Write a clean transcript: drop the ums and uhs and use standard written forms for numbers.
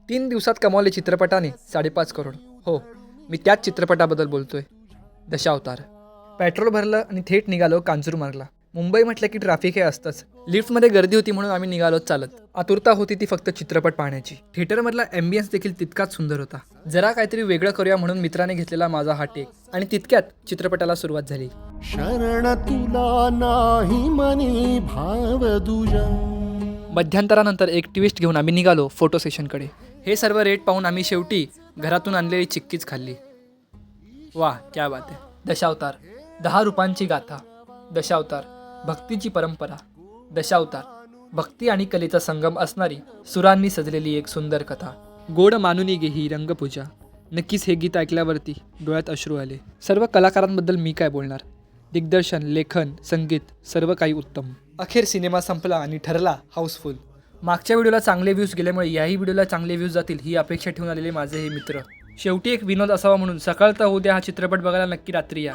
3 दिवसात कमावले चित्रपटाने 5.5 करोड. हो, मी त्याच चित्रपटाबद्दल बोलतोय. दशावतार. पेट्रोल भरलं आणि थेट निघालो कांजूरमार्गला. मुंबई म्हटलं की ट्रॅफिक हे असतंच. लिफ्टमध्ये गर्दी होती म्हणून आम्ही निघालो चालत. आतुरता होती ती फक्त चित्रपट पाहण्याची. थिएटरमधला ॲम्बियन्स देखील तितकाच सुंदर होता. जरा काहीतरी वेगळं करूया म्हणून मित्राने घेतलेला माझा हा टेक आणि तितक्यात चित्रपटाला सुरुवात झाली. शरण तुला नाही मनी भाव दुजा. मध्यंतरानंतर एक ट्विस्ट घेऊन आम्ही निघालो फोटो सेशनकडे. हे सर्व रेट पाहून आम्ही शेवटी घरातून आणलेली चिक्कीच खाल्ली. वा क्या बात आहे. दशावतार. 10 रूपांची गाथा. दशावतार. भक्तीची परंपरा. दशावतार. भक्ती आणि कलेचा संगम असणारी सुरांनी सजलेली एक सुंदर कथा. गोड मानुनी गे ही रंगपूजा. नक्कीच हे गीत ऐकल्यावरती डोळ्यात अश्रू आले. सर्व कलाकारांबद्दल मी काय बोलणार. दिग्दर्शन, लेखन, संगीत सर्व काही उत्तम. अखेर सिनेमा संपला आणि ठरला हाऊसफुल. मागच्या व्हिडिओला चांगले व्ह्यूज गेल्यामुळे याही व्हिडिओला चांगले व्ह्यूज जातील ही अपेक्षा ठेवून आलेले माझे हे मित्र. शेवटी एक विनोद असावा म्हणून सकाळ तर होऊ द्या हा चित्रपट बघायला नक्की रात्री या.